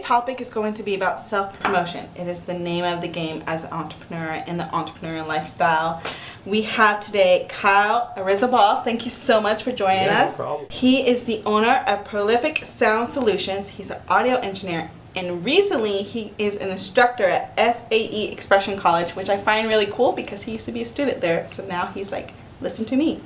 topic is going to be about self-promotion. It is the name of the game as an entrepreneur in the entrepreneurial lifestyle. We have today Kyle Arizabal. Thank you so much for joining us. No problem. He is the owner of Prolific Sound Solutions. He's an audio engineer, and recently he is an instructor at SAE Expression College, which I find really cool because he used to be a student there. So now he's like, listen to me.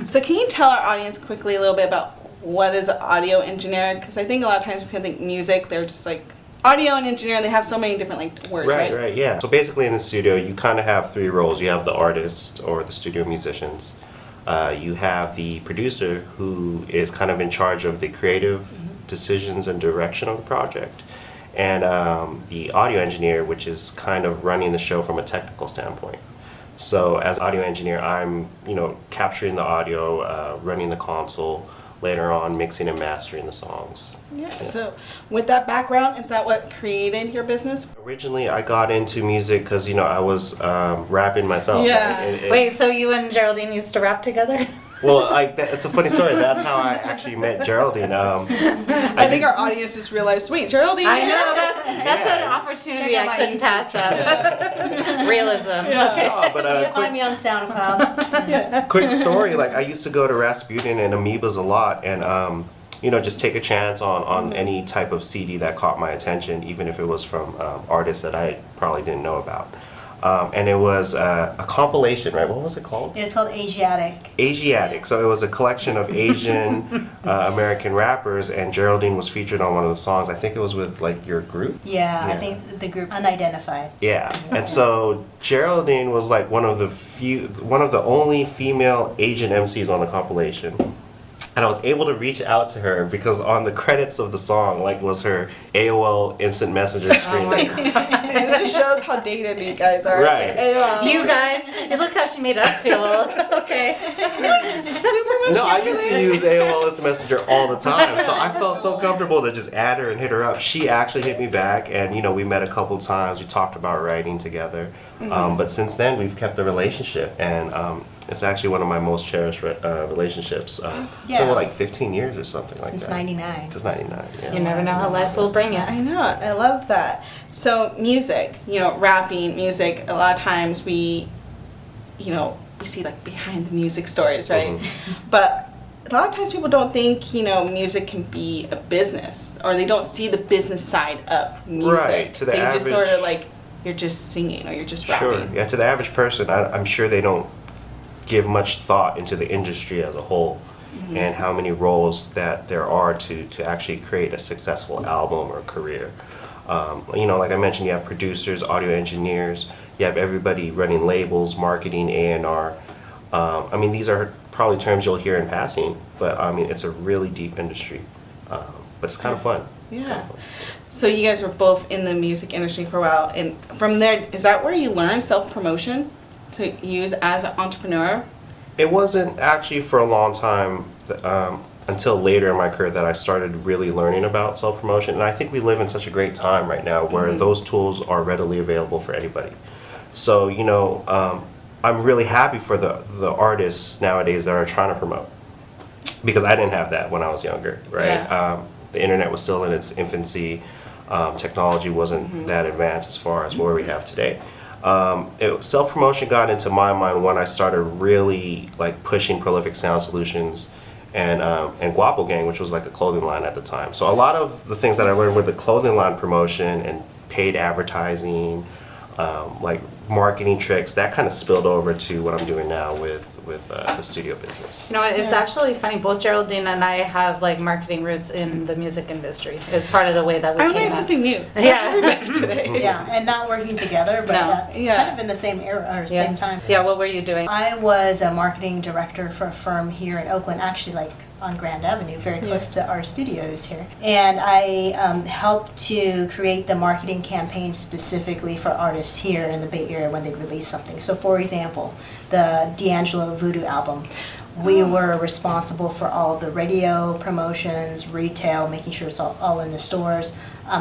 So can you tell our audience quickly a little bit about what is an audio engineer? Because I think a lot of times when people think music, they're just like audio and engineer. They have so many different like words, right? Right, yeah. So basically in the studio, you kind of have three roles. You have the artist or the studio musicians. You have the producer who is kind of in charge of the creative decisions and direction of the project. And the audio engineer, which is kind of running the show from a technical standpoint. So as audio engineer, I'm, capturing the audio, running the console, later on mixing and mastering the songs. Yeah. So with that background, is that what created your business? Originally, I got into music because, I was rapping myself. Yeah. Right? Wait, so you and Geraldine used to rap together? Well, it's a funny story. That's how I actually met Geraldine. I think our audience just realized, wait, Geraldine? I know, that's an opportunity I couldn't pass up. Realism. Yeah. Okay. No, but, You can find me on SoundCloud. quick story, I used to go to Rasputin and Amoebas a lot and, just take a chance on any type of CD that caught my attention, even if it was from artists that I probably didn't know about. And it was a compilation, right? What was it called? It's called Asiatic. Asiatic. So it was a collection of Asian American rappers, and Geraldine was featured on one of the songs. I think it was with your group. Yeah, I think the group Unidentified. Yeah, and so Geraldine was one of the only female Asian MCs on the compilation. And I was able to reach out to her because on the credits of the song, was her AOL Instant Messenger screen. Oh my God. See, it just shows how dated you guys are. Right. It's like, AOL. You guys, look how she made us feel old. Okay. Super much No, I younger used than to use AOL Instant Messenger all the time, so I felt so comfortable to just add her and hit her up. She actually hit me back, and we met a couple times. We talked about writing together, but since then we've kept the relationship, and it's actually one of my most cherished relationships. For 15 years or something like that. Since 99. Since 99. Yeah. You never know how life will bring you. I know, I love that. So music, rapping, music, a lot of times we see behind the music stories, right? But a lot of times people don't think, music can be a business, or they don't see the business side of music. Right, to the they just sort of average- you're just singing or you're just rapping. Sure. Yeah, to the average person, I'm sure they don't give much thought into the industry as a whole and how many roles that there are to actually create a successful album or career. Like I mentioned, you have producers, audio engineers, you have everybody running labels, marketing, A&R. These are probably terms you'll hear in passing, but it's a really deep industry. But it's kind of fun. Yeah. So you guys were both in the music industry for a while, and from there, is that where you learned self-promotion to use as an entrepreneur? It wasn't actually for a long time until later in my career that I started really learning about self-promotion. And I think we live in such a great time right now where those tools are readily available for anybody. So, I'm really happy for the artists nowadays that are trying to promote. Because I didn't have that when I was younger, right? Yeah. The internet was still in its infancy. Technology wasn't that advanced as far as where we have today. Self-promotion got into my mind when I started really pushing Prolific Sound Solutions and Guapo Gang, which was a clothing line at the time. So a lot of the things that I learned with the clothing line promotion and paid advertising, marketing tricks, that kind of spilled over to what I'm doing now with the studio business. It's actually funny. Both Geraldine and I have marketing roots in the music industry. It's part of the way that we I came learned up. something new. Yeah. Everybody today. Yeah, and not working together, but No. kind of in the same era or same time. Yeah, what were you doing? I was a marketing director for a firm here in Oakland, actually on Grand Avenue, very close to our studios here. And I helped to create the marketing campaign specifically for artists here in the Bay Area when they release something. So for example, the D'Angelo Voodoo album. We were responsible for all of the radio promotions, retail, making sure it's all in the stores,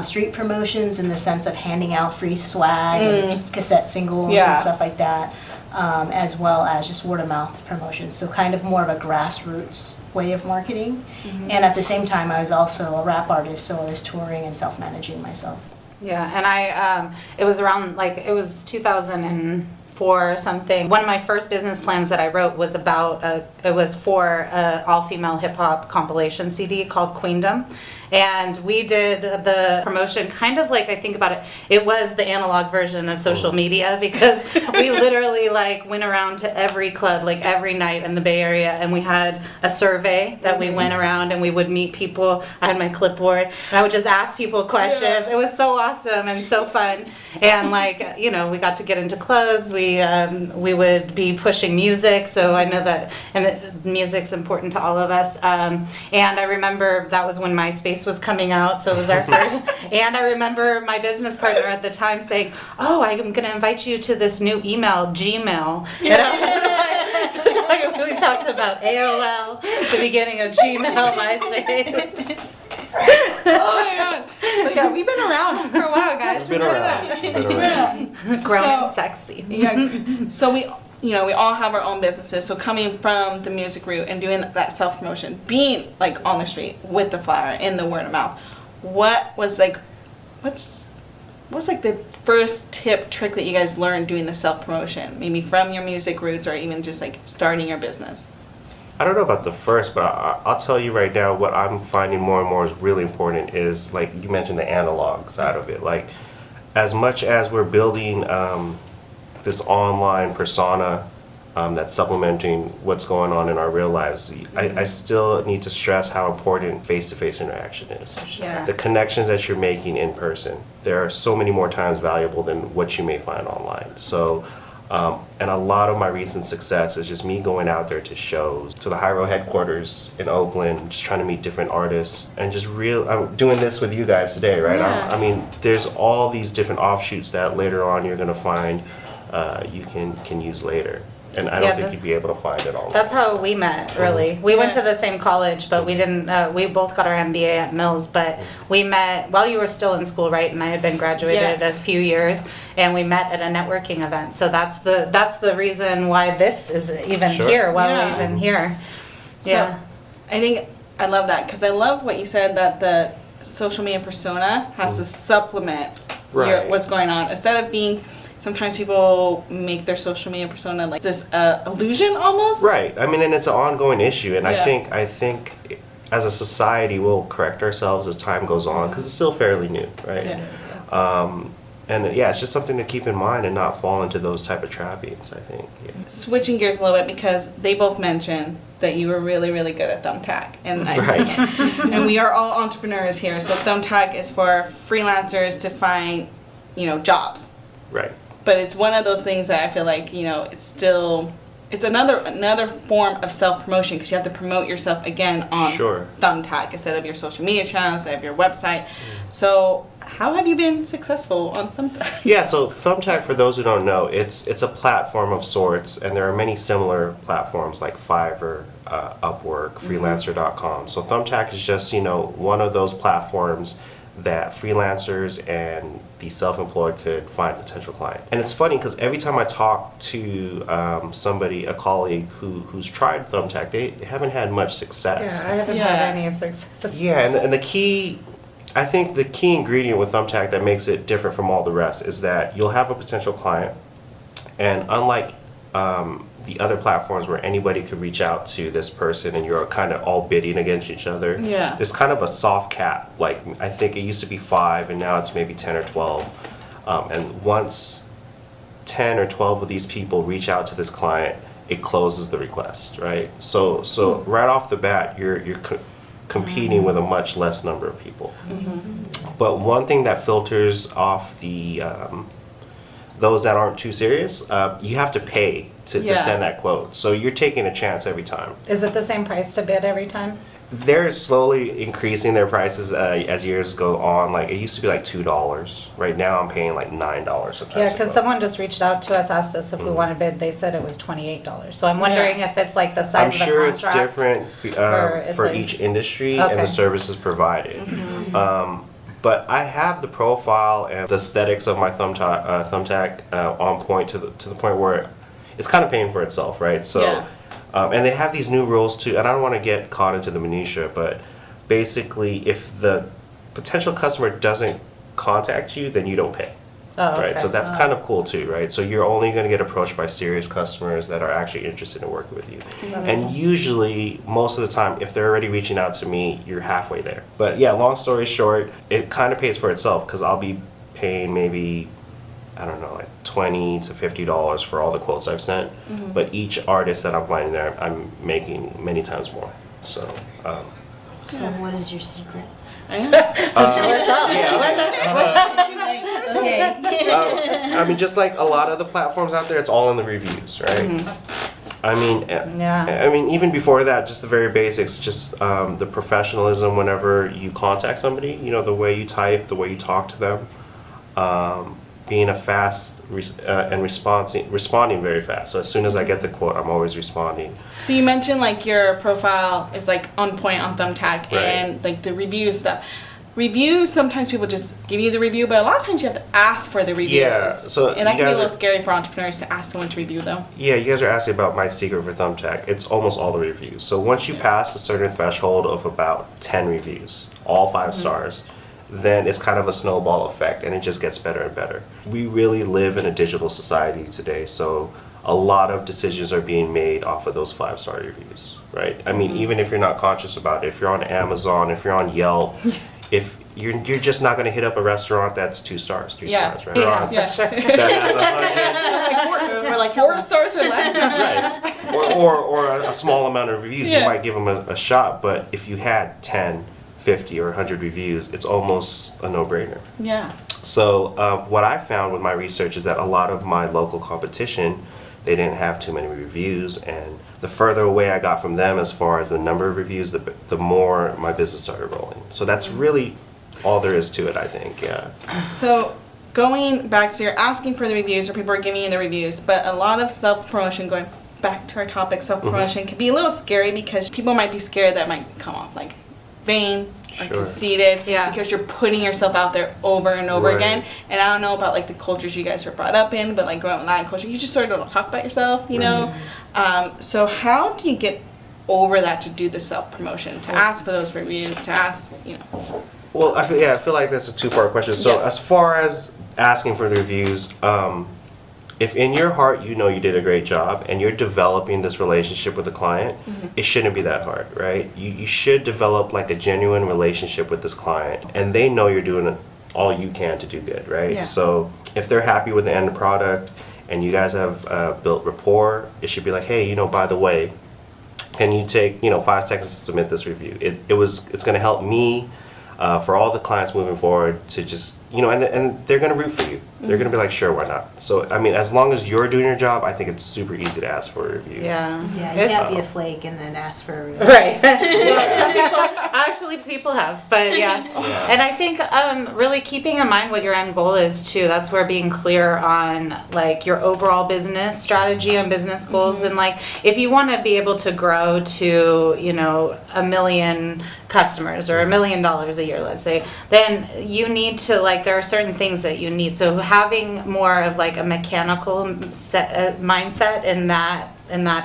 street promotions in the sense of handing out free swag and cassette singles and stuff like that, as well as just word of mouth promotions. So kind of more of a grassroots way of marketing. And at the same time, I was also a rap artist, so I was touring and self-managing myself. Yeah, and it was around, like, it was 2004 or something. One of my first business plans that I wrote was it was for an all-female hip-hop compilation CD called Queendom. And we did the promotion kind of like, I think about it, it was the analog version of social media, because we literally like went around to every club, like every night in the Bay Area, and we had a survey that we went around and we would meet people. I had my clipboard and I would just ask people questions. It was so awesome and so fun. And like, you know, we got to get into clubs. We would be pushing music, so I know that, and music's important to all of us. And I remember that was when MySpace was coming out, so it was our first. And I remember my business partner at the time saying, "Oh, I'm going to invite you to this new email, Gmail." And I was like, so we talked about AOL, the beginning of Gmail, MySpace. Oh my god. So yeah, we've been around for a while, guys. It's been Remember around. that? Been around. Grown So- and sexy. Yeah. So we all have our own businesses. So coming from the music route and doing that self-promotion, being like on the street with the flyer, in the word of mouth, what's like the first trick that you guys learned doing the self-promotion? Maybe from your music roots or even just like starting your business? I don't know about the first, but I'll tell you right now, what I'm finding more and more is really important is, like you mentioned, the analog side of it. Like, as much as we're building this online persona that's supplementing what's going on in our real lives, I still need to stress how important face-to-face interaction is. Yes. The connections that you're making in person, there are so many more times valuable than what you may find online. So, and a lot of my recent success is just me going out there to shows, to the High Road headquarters in Oakland, just trying to meet different artists, and just I'm doing this with you guys today, right? Yeah. I mean, there's all these different offshoots that later on you're going to find you can use later. And I don't think you'd be able to find it all. That's how we met, really. We went to the same college, but we didn't, we both got our MBA at Mills, but we met while you were still in school, right? And I had been graduated a few years, and we met at a networking event. So that's the reason why this is even here, why we're even here. So I think I love that, because I love what you said, that the social media persona has to supplement what's going on. Instead of being, sometimes people make their social media persona like this illusion almost. Right. I mean, and it's an ongoing issue, and I think as a society we'll correct ourselves as time goes on, because it's still fairly new, right? And it's just something to keep in mind and not fall into those type of trappings, I think. Switching gears a little bit, because they both mentioned that you were really, really good at Thumbtack. And and we are all entrepreneurs here, so Thumbtack is for freelancers to find, jobs. Right. But it's one of those things that I feel like, it's another form of self-promotion, because you have to promote yourself again on Thumbtack instead of your social media channels, instead of your website. So how have you been successful on Thumbtack? Yeah, so Thumbtack, for those who don't know, it's a platform of sorts, and there are many similar platforms like Fiverr, Upwork, Freelancer.com. So Thumbtack is just, one of those platforms that freelancers and the self-employed could find potential clients. And it's funny, because every time I talk to somebody, a colleague who's tried Thumbtack, they haven't had much success. Yeah, I haven't had any success. Yeah, and I think the key ingredient with Thumbtack that makes it different from all the rest is that you'll have a potential client, and unlike the other platforms where anybody could reach out to this person and you're kind of all bidding against each other, there's kind of a soft cap. Like, I think it used to be 5 and now it's maybe 10 or 12. And once 10 or 12 of these people reach out to this client, it closes the request, right? So right off the bat, you're competing with a much less number of people. But one thing that filters off the those that aren't too serious, you have to pay to send that quote. So you're taking a chance every time. Is it the same price to bid every time? They're slowly increasing their prices as years go on. Like, it used to be like $2. Right now I'm paying like $9 sometimes. Yeah, because someone just reached out to us, asked us if we want to bid. They said it was $28. So I'm wondering if it's like the size of the contract. I'm sure it's different for each industry and the services provided. But I have the profile and the aesthetics of my Thumbtack on point to the point where it's kind of paying for itself, right? So And they have these new rules too, and I don't want to get caught into the minutia, but basically if the potential customer doesn't contact you, then you don't pay. Oh, okay. Right, so that's kind of cool too, right? So you're only going to get approached by serious customers that are actually interested in working with you. And usually, most of the time, if they're already reaching out to me, you're halfway there. But yeah, long story short, it kind of pays for itself because I'll be paying maybe, I don't know, like $20 to $50 for all the quotes I've sent. But each artist that I'm finding there, I'm making many times more. So, So what is your secret? I know. I mean, just like a lot of the platforms out there, it's all in the reviews, right? I mean, Yeah. I mean, even before that, just the very basics, just the professionalism whenever you contact somebody, you know, the way you type, the way you talk to them, being a fast and responding very fast. So as soon as I get the quote, I'm always responding. So you mentioned like your profile is like on point on Thumbtack, Right. and like the reviews stuff. Reviews, sometimes people just give you the review, but a lot of times you have to ask for the reviews. Yeah, so and that you can be a guys little are- scary for entrepreneurs to ask someone to review though. Yeah, you guys are asking about my secret for Thumbtack. It's almost all the reviews. So once you pass a certain threshold of about 10 reviews, all 5 stars, then it's kind of a snowball effect and it just gets better and better. We really live in a digital society today, so a lot of decisions are being made off of those 5-star reviews, right? I mean, even if you're not conscious about it, if you're on Amazon, if you're on Yelp, if you're just not going to hit up a restaurant that's 2 stars, 3 Yeah. stars, right? Yeah, Or for sure. that has 100. We're like 4 stars or less. Right. Or a small amount of reviews, Yeah. you might give them a shot, but if you had 10, 50, or 100 reviews, it's almost a no-brainer. Yeah. So what I found with my research is that a lot of my local competition, they didn't have too many reviews, and the further away I got from them as far as the number of reviews, the more my business started rolling. So that's really all there is to it, I think, yeah. So going back to you're asking for the reviews or people are giving you the reviews, but a lot of self-promotion, going back to our topic, self-promotion can be a little scary because people might be scared that it might come off like vain or Sure. conceited Yeah. because you're putting yourself out there over and over Right. again. And I don't know about like the cultures you guys were brought up in, but like growing up in Latin culture, you just sort of don't talk about yourself, you know? So how do you get over that to do the self-promotion, to ask for those reviews, to ask, you know? Well, I feel like that's a 2-part question. So Yeah. as far as asking for the reviews, if in your heart you know you did a great job and you're developing this relationship with the client, it shouldn't be that hard, right? You should develop like a genuine relationship with this client, and they know you're doing all you can to do good, right? Yeah. So if they're happy with the end product and you guys have built rapport, it should be like, hey, you know, by the way, can you take 5 seconds to submit this review? It's going to help me for all the clients moving forward to just, and they're going to root for you. They're going to be like, sure, why not? So, I mean, as long as you're doing your job, I think it's super easy to ask for a review. Yeah. Yeah, you It's- can't be a flake and then ask for a review. Right. Well, some people have, but yeah. Yeah. And I think really keeping in mind what your end goal is too. That's where being clear on like your overall business strategy and business goals, and like if you want to be able to grow to 1 million customers or $1 million a year, let's say, then you need to like there are certain things that you need. So having more of like a mechanical mindset in that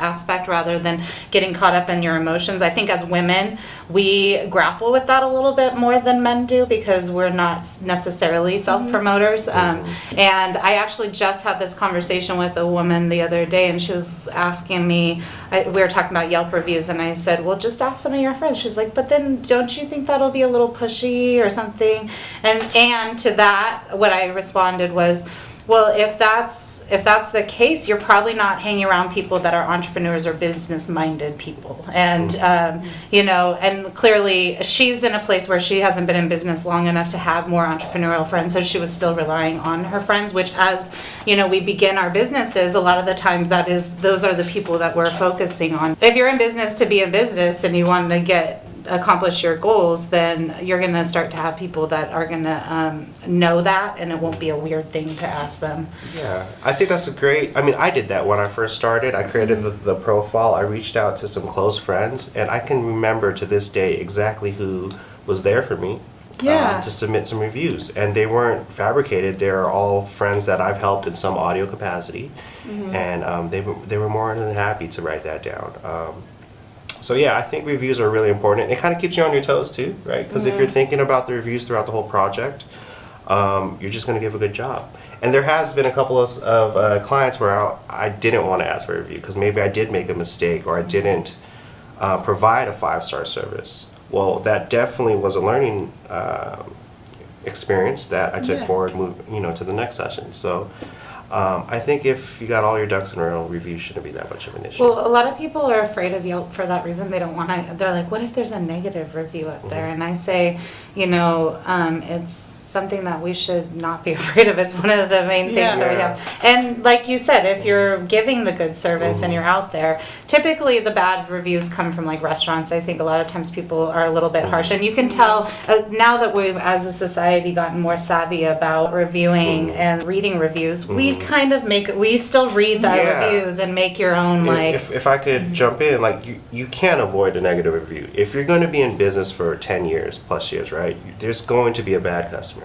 aspect rather than getting caught up in your emotions. I think as women, we grapple with that a little bit more than men do because we're not necessarily self-promoters. And I actually just had this conversation with a woman the other day, and she was asking me, we were talking about Yelp reviews, and I said, well, just ask some of your friends. She's like, but then don't you think that'll be a little pushy or something? And to that, what I responded was, well, if that's the case, you're probably not hanging around people that are entrepreneurs or business-minded people. And, and clearly she's in a place where she hasn't been in business long enough to have more entrepreneurial friends, so she was still relying on her friends, which as, we begin our businesses, a lot of the time those are the people that we're focusing on. If you're in business to be in business and you want to accomplish your goals, then you're going to start to have people that are going to know that, and it won't be a weird thing to ask them. Yeah, I think that's I did that when I first started. I created the profile, I reached out to some close friends, and I can remember to this day exactly who was there for me Yeah. to submit some reviews. And they weren't fabricated. They're all friends that I've helped in some audio capacity. And they were more than happy to write that down. So yeah, I think reviews are really important. It kind of keeps you on your toes too, right? Because if you're thinking about the reviews throughout the whole project, you're just going to give a good job. And there has been a couple of clients where I didn't want to ask for a review because maybe I did make a mistake or I didn't provide a 5-star service. Well, that definitely was a learning experience that I took forward, to the next session. So I think if you got all your ducks in a row, reviews shouldn't be that much of an issue. Well, a lot of people are afraid of Yelp for that reason. They don't want to, they're like, what if there's a negative review up there? And I say, it's something that we should not be afraid of. It's one of the main things that we have. And like you said, if you're giving the good service and you're out there, typically the bad reviews come from like restaurants. I think a lot of times people are a little bit harsh. And you can tell now that we've, as a society, gotten more savvy about reviewing and reading reviews, we kind of we still read the reviews and make your own If I could jump in, like you can't avoid a negative review. If you're going to be in business for 10 years, plus years, right, there's going to be a bad customer.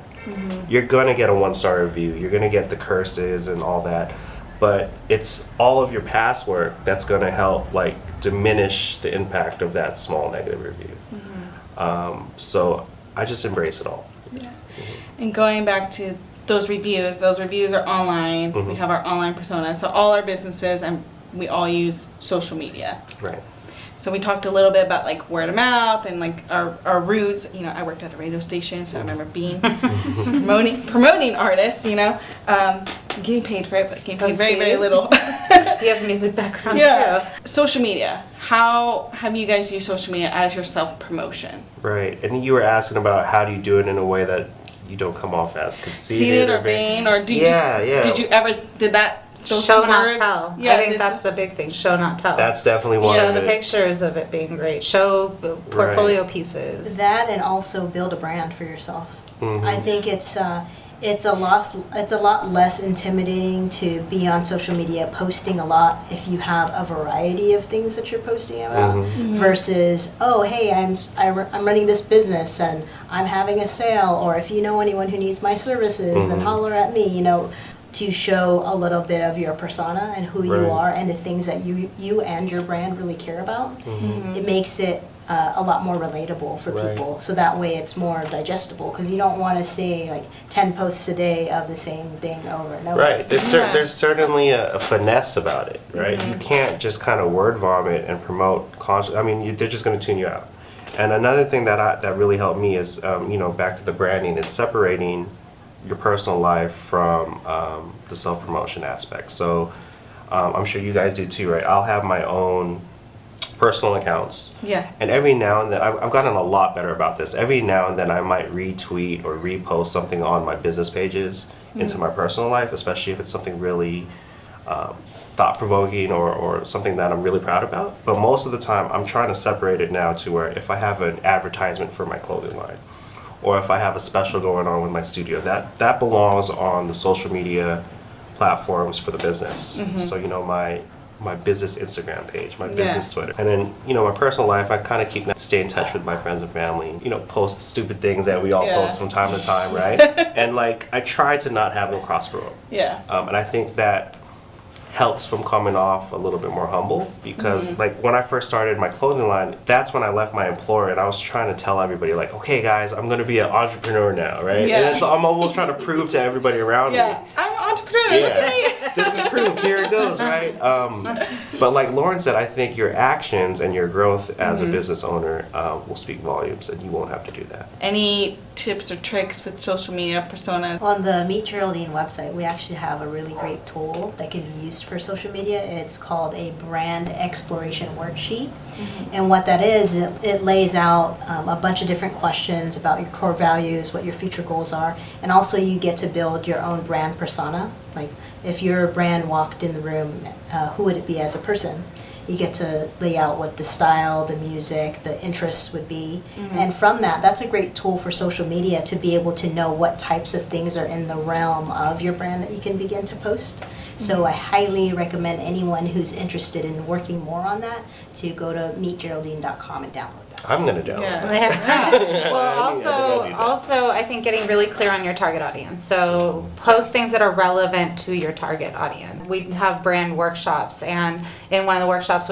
You're going to get a 1-star review. You're going to get the curses and all that. But it's all of your past work that's going to help diminish the impact of that small negative review. So I just embrace it all. Yeah. And going back to those reviews are online. We have our online persona. So all our businesses, and we all use social media. Right. So we talked a little bit about word of mouth and our roots. I worked at a radio station, so I remember being promoting artists. Getting paid for it, but getting paid very, very little. You have a music background too. Social media. How have you guys used social media as your self-promotion? Right. And you were asking about how do you do it in a way that you don't come off as conceited or vain, or did that? Those show, 2 not words? tell. Yeah, I think that's the big thing. Show, not tell. That's definitely one Show of the it. pictures of it being great. Show portfolio pieces. That, and also build a brand for yourself. I think it's a lot less intimidating to be on social media posting a lot if you have a variety of things that you're posting about versus, oh, hey, I'm running this business and I'm having a sale, or if you know anyone who needs my services, then holler at me, to show a little bit of your persona and who you are and the things that you and your brand really care about. It makes it a lot more relatable for people, so that way it's more digestible, because you don't want to see 10 posts a day of the same thing over and over. Right. There's certainly a finesse about it, right? You can't just kind of word vomit and promote they're just going to tune you out. And another thing that really helped me is back to the branding, is separating your personal life from the self-promotion aspect. So I'm sure you guys do too, right? I'll have my own personal accounts. Yeah. And every now and then, I've gotten a lot better about this. Every now and then I might retweet or repost something on my business pages into my personal life, especially if it's something really thought-provoking or something that I'm really proud about. But most of the time, I'm trying to separate it now to where if I have an advertisement for my clothing line, or if I have a special going on with my studio, that belongs on the social media platforms for the business. So my business Instagram page, my business Twitter, and then my personal life, I kind of stay in touch with my friends and family. Post stupid things that we all post from time to time, right? And I try to not have them cross promote. Yeah. And I think that helps from coming off a little bit more humble, because when I first started my clothing line, that's when I left my employer and I was trying to tell everybody okay guys, I'm going to be an entrepreneur now, right? Yeah. And I'm almost trying to prove to everybody around me. I'm an entrepreneur. Look at me. This is proof. Here it goes, right? But like Lauren said, I think your actions and your growth as a business owner will speak volumes, and you won't have to do that. Any tips or tricks with social media personas? On the Meet Geraldine website, we actually have a really great tool that can be used for social media. It's called a brand exploration worksheet. And what that is, it lays out a bunch of different questions about your core values, what your future goals are, and also you get to build your own brand persona. Like if your brand walked in the room, who would it be as a person? You get to lay out what the style, the music, the interests would be. And from that, that's a great tool for social media to be able to know what types of things are in the realm of your brand that you can begin to post. So I highly recommend anyone who's interested in working more on that to go to meetgeraldine.com and download that. I'm gonna download it. Well, I need to go do that. also, I think getting really clear on your target audience. So post things that are relevant to your target audience. We have brand workshops, and in the workshops,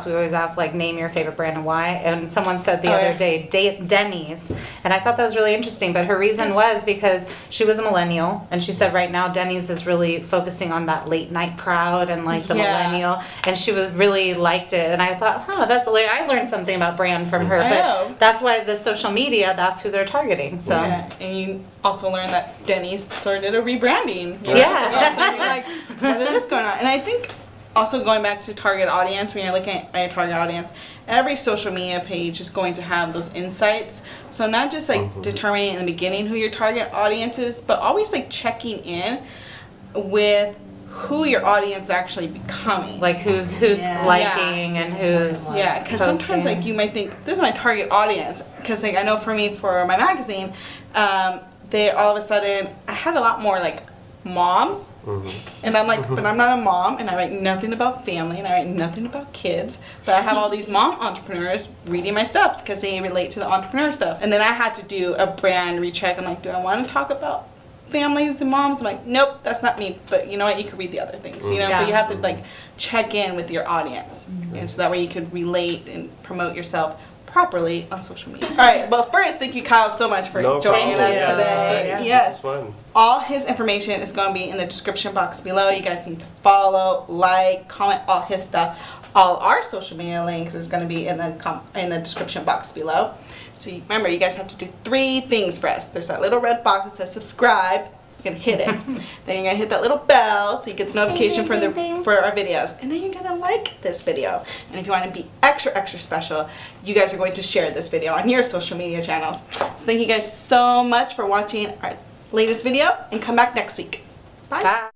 we always ask, like, name your favorite brand and why. And someone said the other day, Denny's, and I thought that was really interesting. But her reason was because she was a millennial, and she said right now Denny's is really focusing on that late night crowd and like the millennial, and she was really liked it. And I thought, that's I learned something about brand from her. I know. But that's why the social media, that's who they're targeting. So Yeah, and you also learned that Denny's sort of did a rebranding. Yeah. So you're like, what is this going on? And I think also going back to target audience, when you're looking at your target audience, every social media page is going to have those insights. So not just like determining in the beginning who your target audience is, but always like checking in with who your audience is actually becoming. like who's liking and who's Yeah, because sometimes like you might think this is my target audience. Because like I know for me, for my magazine, they all of a sudden I had a lot more like moms, and I'm like, but I'm not a mom, and I write nothing about family, and I write nothing about kids. But I have all these mom entrepreneurs reading my stuff because they relate to the entrepreneur stuff. And then I had to do a brand recheck. I'm like, do I want to talk about families and moms? I'm like, nope, that's not me. But you know what? You could read the other things, you know. Yeah. But you have to like check in with your audience, and so that way you could relate and promote yourself properly on social media. All right. Well, first, thank you, Kyle, so much for No joining problem. us Yeah. today. Yeah. Yes. This is fun. All his information is going to be in the description box below. You guys need to follow, like, comment, all his stuff. All our social media links is going to be in the description box below. So remember, you guys have to do 3 things for us. There's that little red box that says subscribe. You can hit it. Then you're gonna hit that little bell so you get the notification for our videos. And then you're gonna like this video. And if you want to be extra special, you guys are going to share this video on your social media channels. So thank you guys so much for watching our latest video, and come back next week. Bye. Bye.